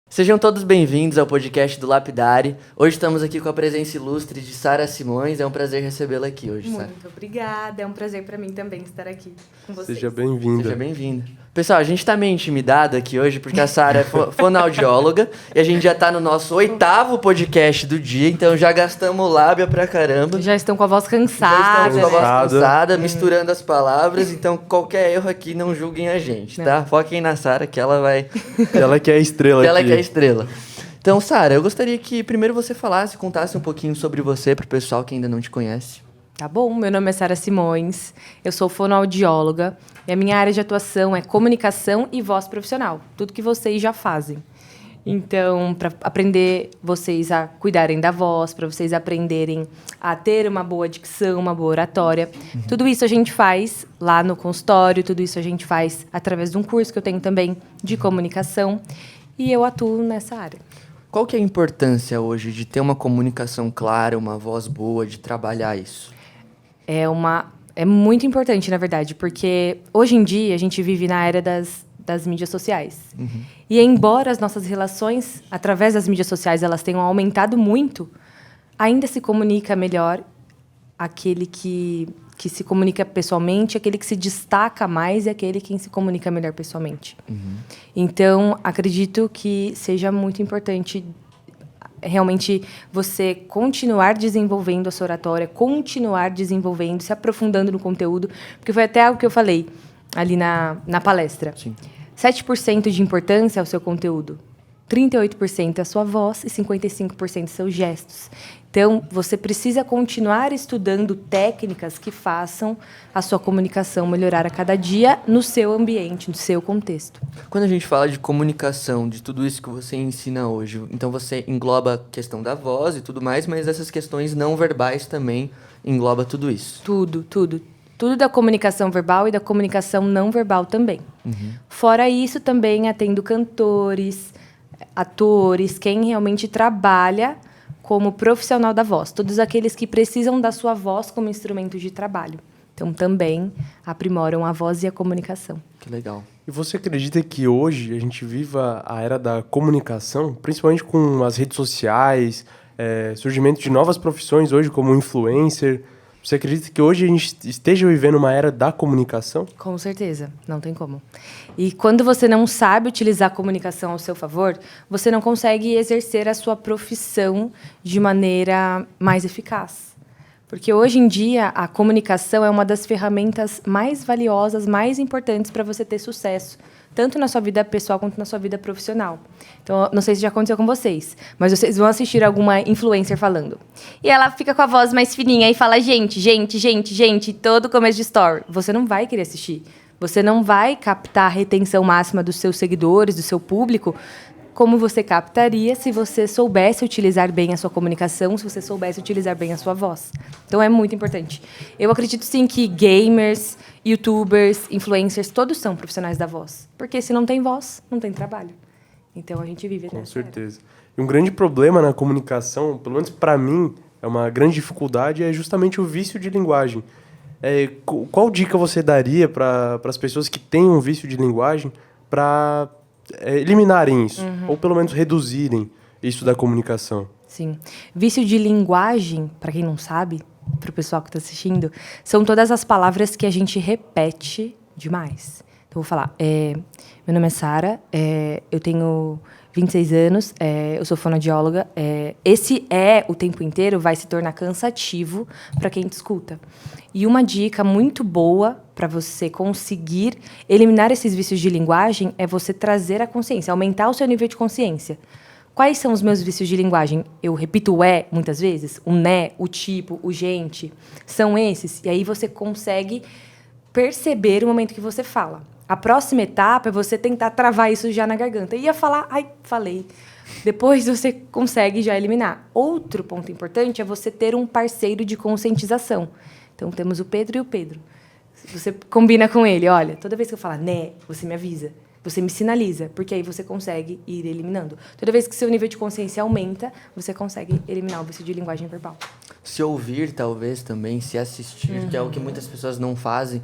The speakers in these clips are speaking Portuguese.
Sejam todos bem-vindos ao podcast do Lapidari. Hoje estamos aqui com a presença ilustre de Sara Simões. É um prazer recebê-la aqui hoje, Sara. Muito obrigada. É um prazer para mim também estar aqui com vocês. Seja bem-vinda. Seja bem-vinda. Pessoal, a gente tá meio intimidado aqui hoje porque a Sara é fonoaudióloga e a gente já tá no nosso 8º podcast do dia, então já gastamos lábia pra caramba. Já estão com a voz Já cansada, estamos com a voz Cansada. cansada, misturando as palavras, então qualquer erro aqui não julguem a gente, tá? Foquem na Sara que ela vai... Ela que é a estrela Ela aqui. que é a estrela. Então, Sara, eu gostaria que primeiro você contasse um pouquinho sobre você pro pessoal que ainda não te conhece. Tá bom? Meu nome é Sara Simões, eu sou fonoaudióloga e a minha área de atuação é comunicação e voz profissional, tudo que vocês já fazem. Então, para aprender vocês a cuidarem da voz, para vocês aprenderem a ter uma boa dicção, uma boa oratória, tudo isso a gente faz lá no consultório, tudo isso a gente faz através de um curso que eu tenho também de comunicação e eu atuo nessa área. Qual que é a importância hoje de ter uma comunicação clara, uma voz boa, de trabalhar isso? É muito importante, na verdade, porque hoje em dia a gente vive na era das mídias sociais. E embora as nossas relações, através das mídias sociais, elas tenham aumentado muito, ainda se comunica melhor aquele que se comunica pessoalmente, aquele que se destaca mais e aquele quem se comunica melhor pessoalmente. Então, acredito que seja muito importante realmente você continuar desenvolvendo a sua oratória, continuar desenvolvendo, se aprofundando no conteúdo, porque foi até algo que eu falei ali na palestra. Sim. 7% de importância ao seu conteúdo, 38% é a sua voz e 55% seus gestos. Então, você precisa continuar estudando técnicas que façam a sua comunicação melhorar a cada dia no seu ambiente, no seu contexto. Quando a gente fala de comunicação, de tudo isso que você ensina hoje, então você engloba a questão da voz e tudo mais, mas essas questões não verbais também engloba tudo isso. Tudo. Tudo da comunicação verbal e da comunicação não verbal também. Fora isso, também atendo cantores, atores, quem realmente trabalha como profissional da voz. Todos aqueles que precisam da sua voz como instrumento de trabalho. Então, também aprimoram a voz e a comunicação. Que legal. E você acredita que hoje a gente viva a era da comunicação, principalmente com as redes sociais, surgimento de novas profissões hoje como influencer? Você acredita que hoje a gente esteja vivendo uma era da comunicação? Com certeza, não tem como. E quando você não sabe utilizar a comunicação ao seu favor, você não consegue exercer a sua profissão de maneira mais eficaz. Porque hoje em dia a comunicação é uma das ferramentas mais valiosas, mais importantes para você ter sucesso, tanto na sua vida pessoal quanto na sua vida profissional. Então, não sei se já aconteceu com vocês, mas vocês vão assistir alguma influencer falando. E ela fica com a voz mais fininha e fala gente, todo começo de story. Você não vai querer assistir. Você não vai captar a retenção máxima dos seus seguidores, do seu público, como você captaria se você soubesse utilizar bem a sua comunicação, se você soubesse utilizar bem a sua voz. Então, é muito importante. Eu acredito, sim, que gamers, youtubers, influencers, todos são profissionais da voz. Porque se não tem voz, não tem trabalho. Então, a gente vive nessa Com certeza. E um grande problema na comunicação, pelo menos para mim, é uma grande dificuldade, é justamente o vício de linguagem. Qual dica você daria para as pessoas que têm um vício de linguagem para eliminarem isso, ou pelo menos reduzirem isso da comunicação? Sim. Vício de linguagem, para quem não sabe, para o pessoal que está assistindo, são todas as palavras que a gente repete demais. Então, vou falar. Meu nome é Sara, eu tenho 26 anos, eu sou fonoaudióloga. Esse o tempo inteiro vai se tornar cansativo para quem te escuta. E uma dica muito boa para você conseguir eliminar esses vícios de linguagem é você trazer a consciência, aumentar o seu nível de consciência. Quais são os meus vícios de linguagem? Eu repito o muitas vezes, o né, o tipo, o gente. São esses. E aí você consegue perceber o momento que você fala. A próxima etapa é você tentar travar isso já na garganta. Ia falar, falei. Depois você consegue já eliminar. Outro ponto importante é você ter um parceiro de conscientização. Então, temos o Pedro e o Pedro. Você combina com ele, olha, toda vez que eu falar né, você me avisa. Você me sinaliza, porque aí você consegue ir eliminando. Toda vez que seu nível de consciência aumenta, você consegue eliminar o vício de linguagem verbal. Se ouvir, talvez, também, se assistir, que é o que muitas pessoas não fazem.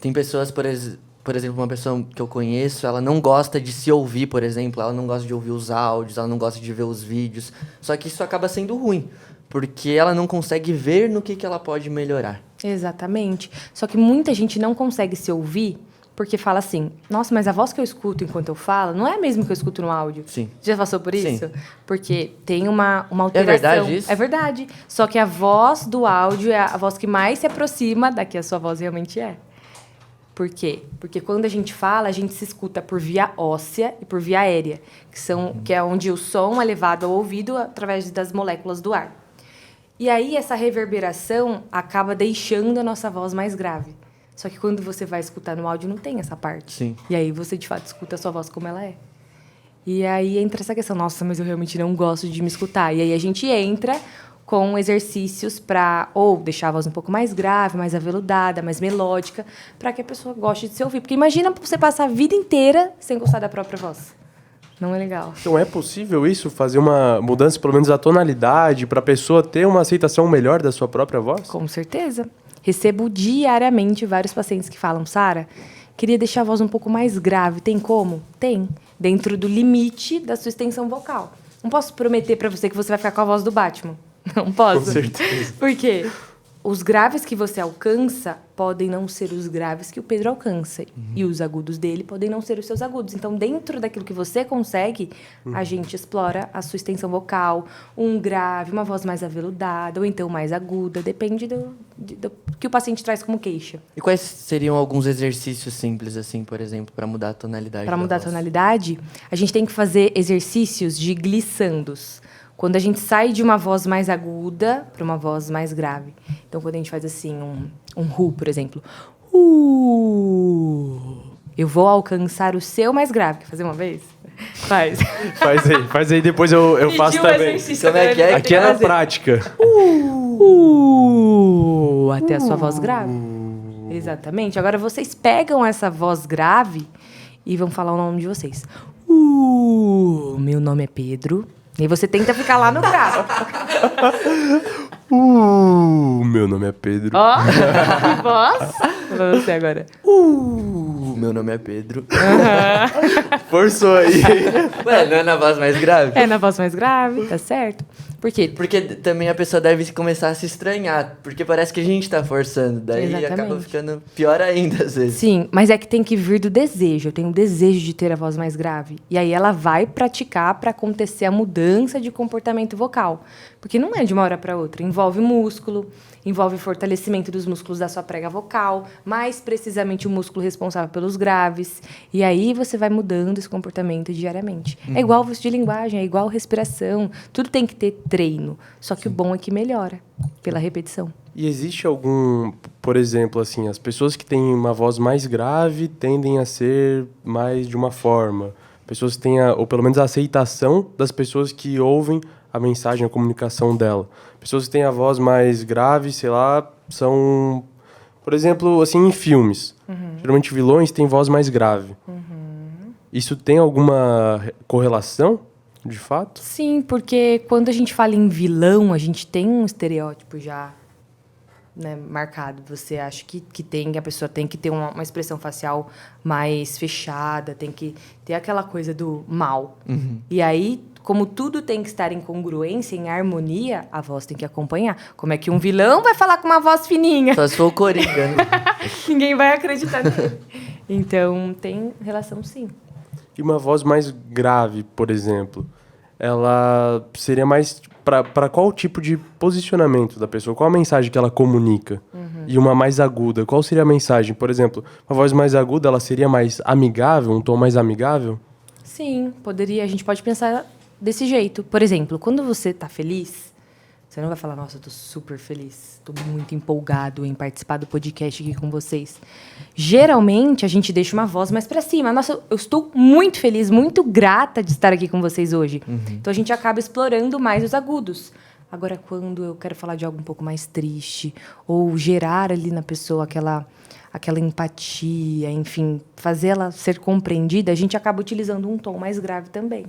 Tem pessoas, por exemplo, por exemplo, uma pessoa que eu conheço, ela não gosta de se ouvir, por exemplo, ela não gosta de ouvir os áudios, ela não gosta de ver os vídeos. Só que isso acaba sendo ruim, porque ela não consegue ver no que ela pode melhorar. Exatamente. Só que muita gente não consegue se ouvir porque fala assim, nossa, mas a voz que eu escuto enquanto eu falo não é a mesma que eu escuto no áudio. Sim. Já passou por isso? Sim. Porque tem uma alteração. É verdade isso? É verdade. Só que a voz do áudio é a voz que mais se aproxima da que a sua voz realmente é. Por quê? Porque quando a gente fala, a gente se escuta por via óssea e por via aérea, que é onde o som é levado ao ouvido através das moléculas do ar. E aí, essa reverberação acaba deixando a nossa voz mais grave. Só que quando você vai escutar no áudio, não tem essa parte. Sim. E aí, você, de fato, escuta a sua voz como ela é. E aí, entra essa questão, nossa, mas eu realmente não gosto de me escutar. E aí, a gente entra com exercícios para ou deixar a voz um pouco mais grave, mais aveludada, mais melódica, para que a pessoa goste de se ouvir. Porque imagina você passar a vida inteira sem gostar da própria voz. Não é legal. Então é possível isso? Fazer uma mudança, pelo menos, da tonalidade, para a pessoa ter uma aceitação melhor da sua própria voz? Com certeza. Recebo diariamente vários pacientes que falam, Sara, queria deixar a voz um pouco mais grave. Tem como? Tem. Dentro do limite da sua extensão vocal. Não posso prometer para você que você vai ficar com a voz do Batman. Não posso. Com certeza. Por quê? Os graves que você alcança podem não ser os graves que o Pedro alcança. E os agudos dele podem não ser os seus agudos. Então, dentro daquilo que você consegue, a gente explora a sua extensão vocal, um grave, uma voz mais aveludada, ou então mais aguda. Depende do que o paciente traz como queixa. E quais seriam alguns exercícios simples, assim, por exemplo, para mudar a tonalidade Para da mudar a voz? tonalidade, a gente tem que fazer exercícios de glissandos. Quando a gente sai de uma voz mais aguda para uma voz mais grave. Então, quando a gente faz assim, um ru, por exemplo. Eu vou alcançar o seu mais grave. Quer fazer uma vez? Faz. Faz aí, depois eu faço também. Como é que é? Aqui é na prática. Até a sua voz grave. Exatamente. Agora, vocês pegam essa voz grave e vão falar o nome de vocês. Meu nome é Pedro. E aí você tenta ficar lá no grave. Meu nome é Pedro. Ó, que voz. Pra você agora. Meu nome é Pedro. Forçou aí. Ué, não é na voz mais grave? É na voz mais grave, tá certo? Por quê? Porque também a pessoa deve começar a se estranhar, porque parece que a gente tá forçando, daí Exatamente. acaba ficando pior ainda às vezes. Sim, mas é que tem que vir do desejo. Eu tenho um desejo de ter a voz mais grave. E aí ela vai praticar para acontecer a mudança de comportamento vocal. Porque não é de uma hora para outra. Envolve músculo, envolve fortalecimento dos músculos da sua prega vocal, mais precisamente o músculo responsável pelos graves. E aí você vai mudando esse comportamento diariamente. É igual voz de linguagem, é igual respiração. Tudo tem que ter treino. Só que o bom é que melhora pela repetição. E existe algum, por exemplo, assim, as pessoas que têm uma voz mais grave tendem a ser mais de uma forma. Pessoas que têm, ou pelo menos a aceitação das pessoas que ouvem a mensagem, a comunicação dela. Pessoas que têm a voz mais grave, sei lá, são, por exemplo, assim, em filmes. Geralmente vilões têm voz mais grave. Isso tem alguma correlação, de fato? Sim, porque quando a gente fala em vilão, a gente tem um estereótipo já, né, marcado. Você acha que a pessoa tem que ter uma expressão facial mais fechada, tem que ter aquela coisa do mal. E aí, como tudo tem que estar em congruência, em harmonia, a voz tem que acompanhar. Como é que um vilão vai falar com uma voz fininha? Só se for o Coringa, né? Ninguém vai acreditar nele. Então, tem relação, sim. E uma voz mais grave, por exemplo, ela seria mais para qual tipo de posicionamento da pessoa? Qual a mensagem que ela comunica? E uma mais aguda, qual seria a mensagem? Por exemplo, uma voz mais aguda, ela seria mais amigável, um tom mais amigável? Sim, poderia. A gente pode pensar desse jeito. Por exemplo, quando você está feliz, você não vai falar, nossa, eu tô super feliz, tô muito empolgado em participar do podcast aqui com vocês. Geralmente, a gente deixa uma voz mais para cima. Nossa, eu estou muito feliz, muito grata de estar aqui com vocês hoje. Então, a gente acaba explorando mais os agudos. Agora, quando eu quero falar de algo um pouco mais triste, ou gerar ali na pessoa aquela empatia, enfim, fazer ela ser compreendida, a gente acaba utilizando um tom mais grave também.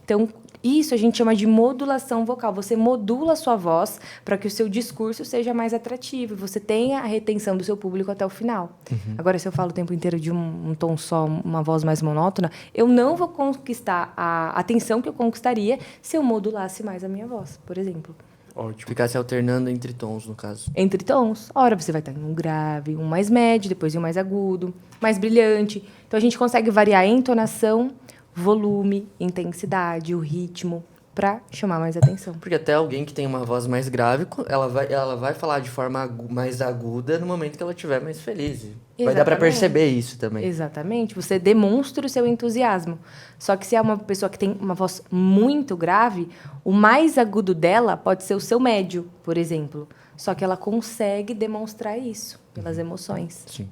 Então, Isso a gente chama de modulação vocal. Você modula a sua voz para que o seu discurso seja mais atrativo. Você tenha a retenção do seu público até o final. Agora, se eu falo o tempo inteiro de um tom só, uma voz mais monótona, eu não vou conquistar a atenção que eu conquistaria se eu modulasse mais a minha voz, por exemplo. Ótimo. Ficar se alternando entre tons, no caso. Entre tons. Ora, você vai estar em um grave, um mais médio, depois em um mais agudo, mais brilhante. Então, a gente consegue variar a entonação, volume, intensidade, o ritmo, para chamar mais atenção. Porque até alguém que tem uma voz mais grave, ela vai falar de forma mais aguda no momento que ela estiver mais feliz. Vai dar para perceber isso também. Exatamente. Você demonstra o seu entusiasmo. Só que se é uma pessoa que tem uma voz muito grave, o mais agudo dela pode ser o seu médio, por exemplo. Só que ela consegue demonstrar isso pelas emoções. Sim.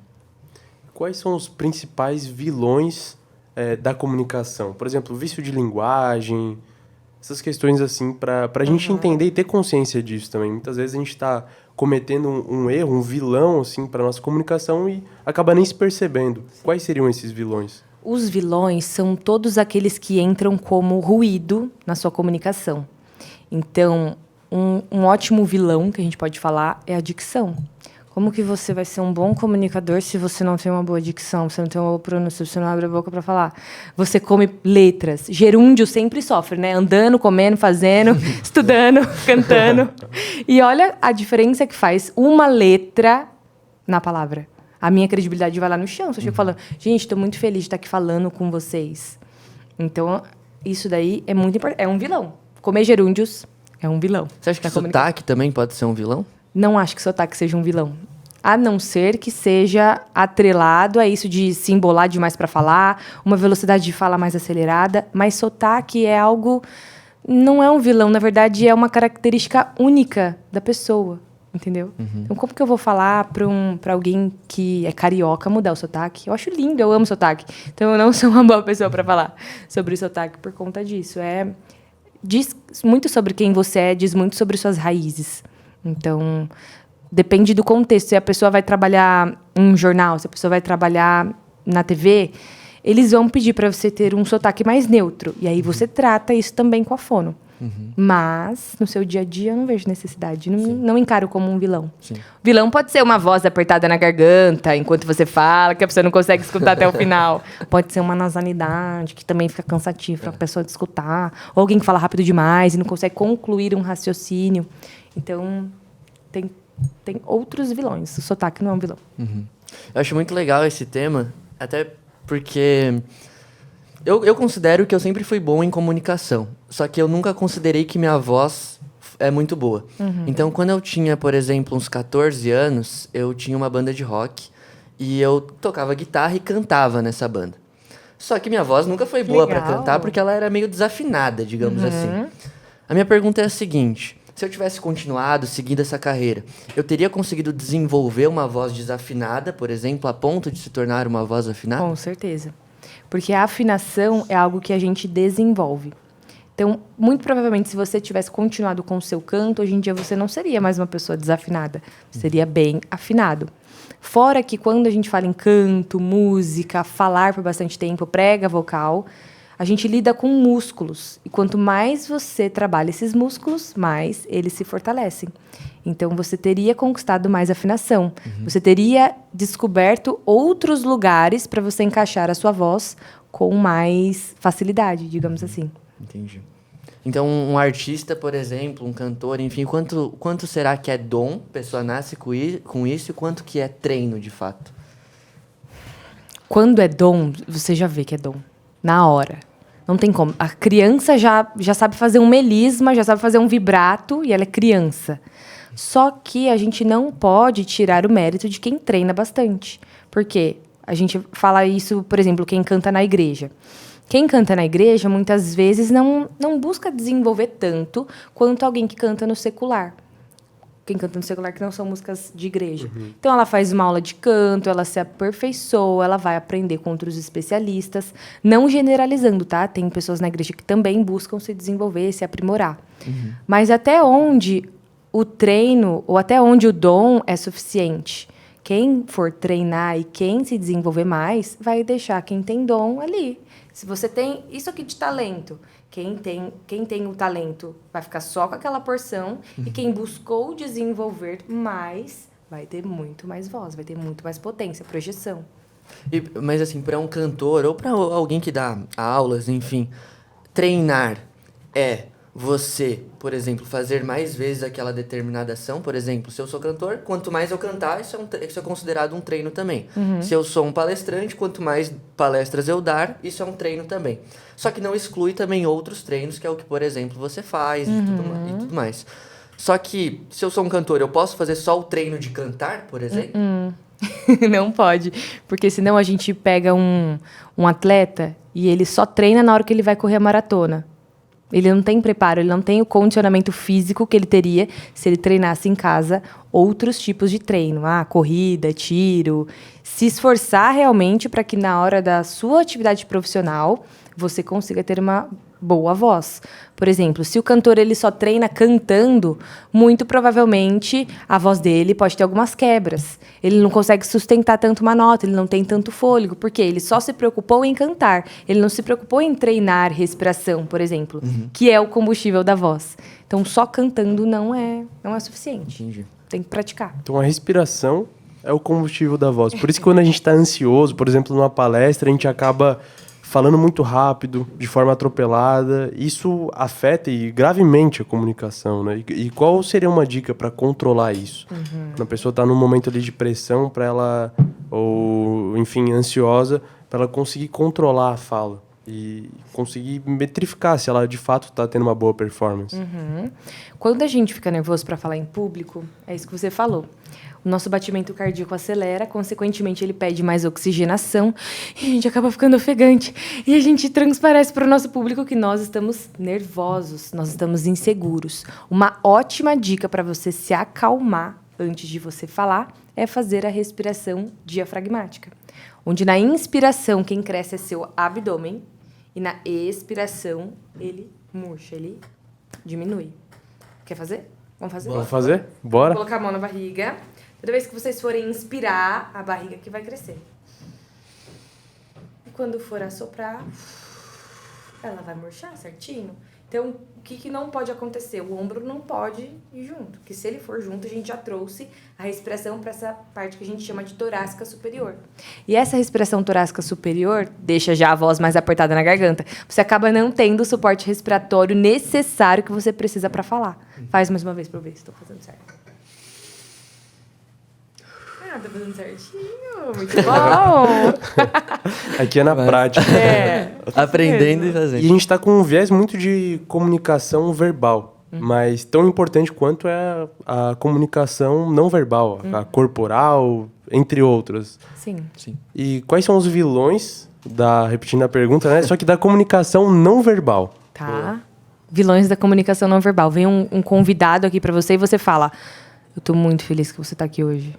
Quais são os principais vilões da comunicação? Por exemplo, vício de linguagem, essas questões assim, para a gente entender e ter consciência disso também. Muitas vezes a gente está cometendo um erro, um vilão assim, para nossa comunicação e acaba nem se percebendo. Quais seriam esses vilões? Os vilões são todos aqueles que entram como ruído na sua comunicação. Então, um ótimo vilão que a gente pode falar é a dicção. Como que você vai ser um bom comunicador se você não tem uma boa dicção, você não tem uma boa pronúncia, você não abre a boca para falar? Você come letras. Gerúndio sempre sofre, né? Andando, comendo, fazendo, estudando, cantando. E olha a diferença que faz uma letra na palavra. A minha credibilidade vai lá no chão. Se eu chego falando, gente, estou muito feliz de estar aqui falando com vocês. Então, isso daí é muito importante. É um vilão. Comer gerúndios é um vilão. Você acha que sotaque também pode ser um vilão? Não acho que sotaque seja um vilão. A não ser que seja atrelado a isso de se embolar demais para falar, uma velocidade de fala mais acelerada. Mas sotaque é algo... Não é um vilão, na verdade, é uma característica única da pessoa. Entendeu? Então, como que eu vou falar para alguém que é carioca mudar o sotaque? Eu acho lindo, eu amo sotaque. Então, eu não sou uma boa pessoa para falar sobre o sotaque por conta disso. Diz muito sobre quem você é, diz muito sobre suas raízes. Então, depende do contexto. Se a pessoa vai trabalhar em um jornal, se a pessoa vai trabalhar na TV, eles vão pedir para você ter um sotaque mais neutro. E aí você trata isso também com a fono. Mas, no seu dia a dia, eu não vejo necessidade. Não encaro como um vilão. Sim. Vilão pode ser uma voz apertada na garganta enquanto você fala, que a pessoa não consegue escutar até o final. Pode ser uma nasalidade, que também fica cansativo para a pessoa de escutar. Ou alguém que fala rápido demais e não consegue concluir um raciocínio. Então, tem outros vilões. O sotaque não é um vilão. Eu acho muito legal esse tema, até porque... Eu considero que eu sempre fui bom em comunicação, só que eu nunca considerei que minha voz é muito boa. Então, quando eu tinha, por exemplo, uns 14 anos, eu tinha uma banda de rock e eu tocava guitarra e cantava nessa banda. Só que minha voz nunca foi boa para cantar porque ela era meio desafinada, digamos assim. A minha pergunta é a seguinte: se eu tivesse continuado seguindo essa carreira, eu teria conseguido desenvolver uma voz desafinada, por exemplo, a ponto de se tornar uma voz afinada? Com certeza. Porque a afinação é algo que a gente desenvolve. Então, muito provavelmente, se você tivesse continuado com o seu canto, hoje em dia você não seria mais uma pessoa desafinada. Você seria bem afinado. Fora que quando a gente fala em canto, música, falar por bastante tempo, prega vocal, a gente lida com músculos. E quanto mais você trabalha esses músculos, mais eles se fortalecem. Então, você teria conquistado mais afinação. Você teria descoberto outros lugares para você encaixar a sua voz com mais facilidade, digamos assim. Entendi. Então, um artista, por exemplo, um cantor, enfim, quanto será que é dom, a pessoa nasce com isso, e quanto que é treino, de fato? Quando é dom, você já vê que é dom. Na hora. Não tem como. A criança já sabe fazer um melisma, já sabe fazer um vibrato, e ela é criança. Só que a gente não pode tirar o mérito de quem treina bastante. Por quê? A gente fala isso, por exemplo, quem canta na igreja. Quem canta na igreja, muitas vezes, não busca desenvolver tanto quanto alguém que canta no secular. Quem canta no secular, que não são músicas de igreja. Então, ela faz uma aula de canto, ela se aperfeiçoa, ela vai aprender com outros especialistas. Não generalizando, tá? Tem pessoas na igreja que também buscam se desenvolver, se aprimorar. Mas até onde o treino, ou até onde o dom é suficiente? Quem for treinar e quem se desenvolver mais, vai deixar quem tem dom ali. Se você tem isso aqui de talento Quem tem o talento vai ficar só com aquela porção e quem buscou desenvolver mais vai ter muito mais voz, vai ter muito mais potência, projeção. Mas assim, para um cantor ou para alguém que dá aulas, enfim, treinar é você, por exemplo, fazer mais vezes aquela determinada ação. Por exemplo, se eu sou cantor, quanto mais eu cantar, isso é considerado um treino também. Se eu sou um palestrante, quanto mais palestras eu dar, isso é um treino também. Só que não exclui também outros treinos, que é o que, por exemplo, você faz e tudo mais. Só que, se eu sou um cantor, eu posso fazer só o treino de cantar, por exemplo? Não pode, porque senão a gente pega um atleta e ele só treina na hora que ele vai correr a maratona. Ele não tem preparo, ele não tem o condicionamento físico que ele teria se ele treinasse em casa outros tipos de treino. Corrida, tiro. Se esforçar realmente para que na hora da sua atividade profissional você consiga ter uma boa voz. Por exemplo, se o cantor ele só treina cantando, muito provavelmente a voz dele pode ter algumas quebras. Ele não consegue sustentar tanto uma nota, ele não tem tanto fôlego, porque ele só se preocupou em cantar. Ele não se preocupou em treinar respiração, por exemplo, que é o combustível da voz. Então, só cantando não é suficiente. Entendi. Tem que praticar. Então, a respiração é o combustível da voz. Por isso que quando a gente está ansioso, por exemplo, numa palestra, a gente acaba falando muito rápido, de forma atropelada. Isso afeta gravemente a comunicação, né? E qual seria uma dica para controlar isso? Quando a pessoa está num momento ali de pressão para ela, ou enfim, ansiosa, para ela conseguir controlar a fala e conseguir metrificar se ela de fato está tendo uma boa performance. Quando a gente fica nervoso para falar em público, é isso que você falou. O nosso batimento cardíaco acelera, consequentemente ele pede mais oxigenação e a gente acaba ficando ofegante. E a gente transparece para o nosso público que nós estamos nervosos, nós estamos inseguros. Uma ótima dica para você se acalmar antes de você falar é fazer a respiração diafragmática. Onde na inspiração quem cresce é seu abdômen e na expiração ele murcha, ele diminui. Quer fazer? Vamos fazer? Vamos fazer? Bora? Vou colocar a mão na barriga. Toda vez que vocês forem inspirar, a barriga que vai crescer. E quando for assoprar, ela vai murchar certinho. Então, o que não pode acontecer? O ombro não pode ir junto. Porque se ele for junto, a gente já trouxe a respiração para essa parte que a gente chama de torácica superior. E essa respiração torácica superior deixa já a voz mais apertada na garganta. Você acaba não tendo o suporte respiratório necessário que você precisa para falar. Faz mais uma vez para eu ver se estou fazendo certo. Tá fazendo certinho. Muito bom. Aqui é na prática. Aprendendo e E fazendo. a gente está com um viés muito de comunicação verbal. Mas tão importante quanto é a comunicação não verbal, a corporal, entre outras. Sim. Sim. E quais são os vilões repetindo a pergunta, né? Só que da comunicação não verbal. Tá. Vilões da comunicação não verbal. Vem um convidado aqui para você e você fala: eu tô muito feliz que você tá aqui hoje.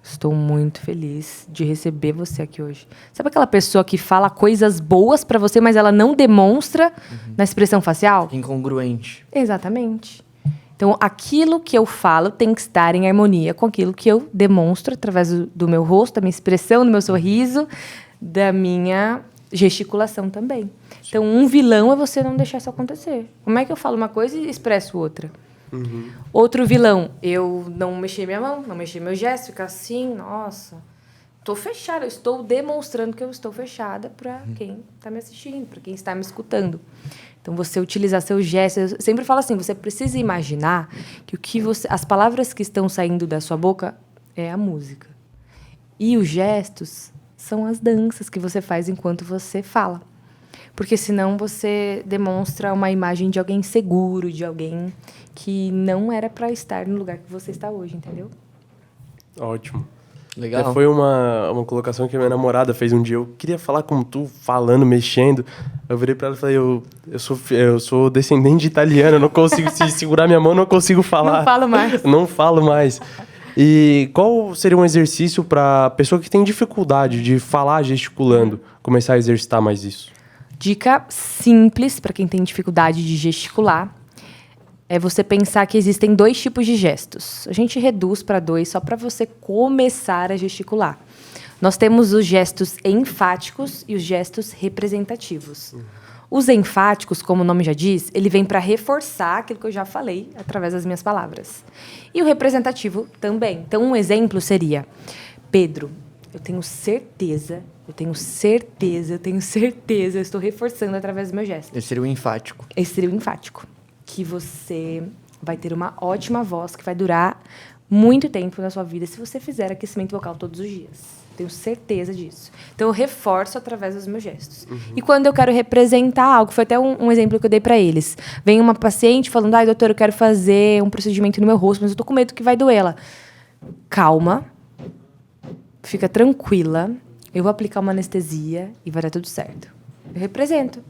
Estou muito feliz de receber você aqui hoje. Sabe aquela pessoa que fala coisas boas para você, mas ela não demonstra na expressão facial? Incongruente. Exatamente. Então, aquilo que eu falo tem que estar em harmonia com aquilo que eu demonstro através do meu rosto, da minha expressão, do meu sorriso, da minha gesticulação também. Então, um vilão é você não deixar isso acontecer. Como é que eu falo uma coisa e expresso outra? Outro vilão, eu não mexer minha mão, não mexer meu gesto, ficar assim, nossa, estou fechada, eu estou demonstrando que eu estou fechada para quem está me assistindo, para quem está me escutando. Então, você utilizar seus gestos, eu sempre falo assim, você precisa imaginar que as palavras que estão saindo da sua boca é a música. E os gestos são as danças que você faz enquanto você fala. Porque senão você demonstra uma imagem de alguém seguro, de alguém que não era para estar no lugar que você está hoje, entendeu? Ótimo. Legal. Foi uma colocação que a minha namorada fez um dia. Eu queria falar como tu, falando, mexendo. Eu virei pra ela e falei, eu sou descendente de italiano, eu não consigo se segurar minha mão, não consigo falar. Não falo mais. Não falo mais. E qual seria um exercício para pessoa que tem dificuldade de falar gesticulando, começar a exercitar mais isso? Dica simples para quem tem dificuldade de gesticular é você pensar que existem 2 tipos de gestos. A gente reduz para 2 só para você começar a gesticular. Nós temos os gestos enfáticos e os gestos representativos. Os enfáticos, como o nome já diz, ele vem para reforçar aquilo que eu já falei através das minhas palavras. E o representativo também. Então, um exemplo seria: Pedro, eu tenho certeza, eu estou reforçando através do meu gesto. Esse seria o enfático. Esse seria o enfático. Que você vai ter uma ótima voz que vai durar muito tempo na sua vida se você fizer aquecimento vocal todos os dias. Tenho certeza disso. Então, eu reforço através dos meus gestos. E quando eu quero representar algo, foi até um exemplo que eu dei para eles. Vem uma paciente falando: ai, doutor, eu quero fazer um procedimento no meu rosto, mas eu tô com medo que vai doer. Ela: calma, fica tranquila, eu vou aplicar uma anestesia e vai dar tudo certo. Eu represento.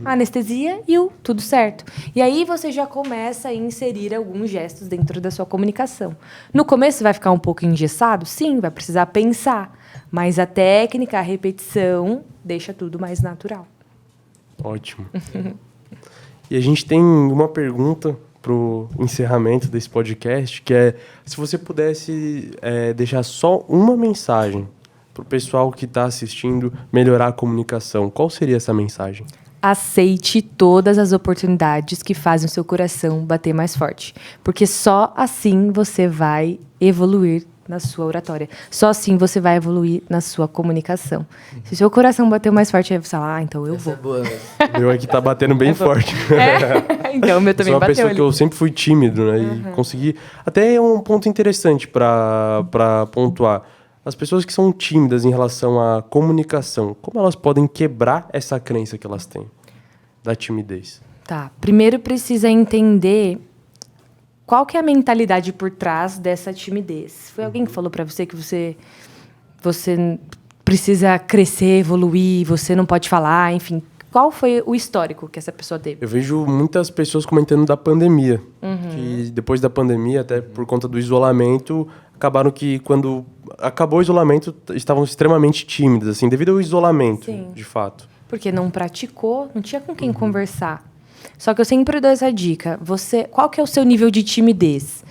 A anestesia e o tudo certo. E aí você já começa a inserir alguns gestos dentro da sua comunicação. No começo vai ficar um pouco engessado? Sim, vai precisar pensar. Mas a técnica, a repetição, deixa tudo mais natural. Ótimo. E a gente tem uma pergunta pro encerramento desse podcast, que é: se você pudesse deixar só uma mensagem pro pessoal que está assistindo melhorar a comunicação, qual seria essa mensagem? Aceite todas as oportunidades que fazem o seu coração bater mais forte. Porque só assim você vai evoluir na sua oratória. Só assim você vai evoluir na sua comunicação. Se o seu coração bater mais forte, aí você fala: então eu vou. Essa é boa mesmo. O meu aqui tá batendo bem forte. Então o meu também Sou uma bateu pessoa ali. que eu sempre fui tímido, né? E consegui... Até é um ponto interessante para pontuar. As pessoas que são tímidas em relação à comunicação, como elas podem quebrar essa crença que elas têm da timidez? Tá. Primeiro precisa entender qual que é a mentalidade por trás dessa timidez. Foi alguém que falou para você que você precisa crescer, evoluir, você não pode falar, enfim. Qual foi o histórico que essa pessoa teve? Eu vejo muitas pessoas comentando da pandemia. Que depois da pandemia, até por conta do isolamento, acabaram que quando acabou o isolamento, estavam extremamente tímidas, assim, devido ao isolamento, Sim. de fato. Porque não praticou, não tinha com quem conversar. Só que eu sempre dou essa dica. Qual que é o seu nível de timidez?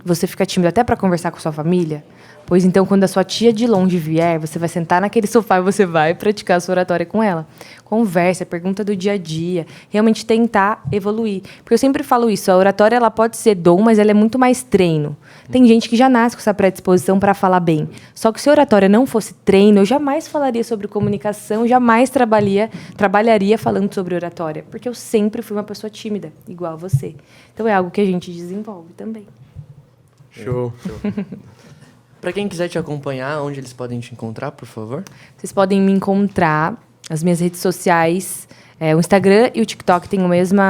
Você fica tímido até para conversar com sua família? Pois então, quando a sua tia de longe vier, você vai sentar naquele sofá e você vai praticar a sua oratória com ela. Conversa, pergunta do dia a dia, realmente tentar evoluir. Porque eu sempre falo isso, a oratória ela pode ser dom, mas ela é muito mais treino. Tem gente que já nasce com essa predisposição para falar bem. Só que se a oratória não fosse treino, eu jamais falaria sobre comunicação, jamais trabalharia falando sobre oratória. Porque eu sempre fui uma pessoa tímida, igual você. Então é algo que a gente desenvolve também. Show. Pra quem quiser te acompanhar, onde eles podem te encontrar, por favor? Vocês podem me encontrar nas minhas redes sociais. O Instagram e o TikTok tem o mesmo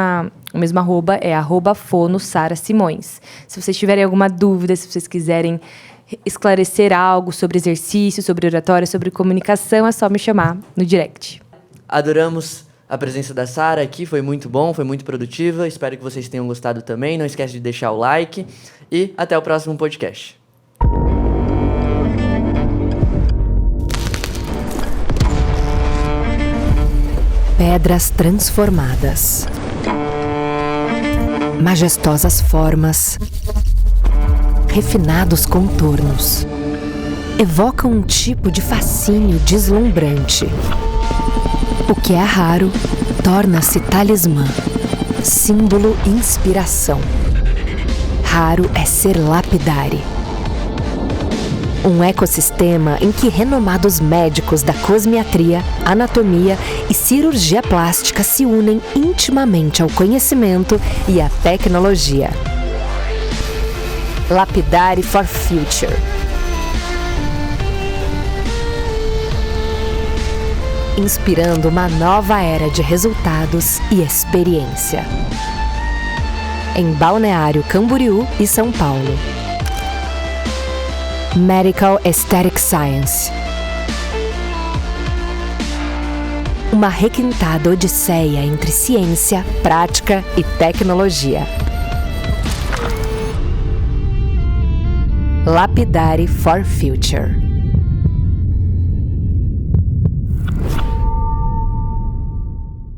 arroba, é @fono_sara_simões. Se vocês tiverem alguma dúvida, se vocês quiserem esclarecer algo sobre exercício, sobre oratória, sobre comunicação, é só me chamar no direct. Adoramos a presença da Sara aqui, foi muito bom, foi muito produtiva. Espero que vocês tenham gostado também. Não esquece de deixar o like e até o próximo podcast. Pedras transformadas, majestosas formas, refinados contornos, evocam um tipo de fascínio deslumbrante. O que é raro torna-se talismã, símbolo e inspiração. Raro é ser lapidare. Um ecossistema em que renomados médicos da cosmiatria, anatomia e cirurgia plástica se unem intimamente ao conhecimento e à tecnologia. Lapidare for Future. Inspirando uma nova era de resultados e experiência. Em Balneário Camboriú e São Paulo. Medical Aesthetic Science. Uma requintada odisseia entre ciência, prática e tecnologia. Lapidare for Future.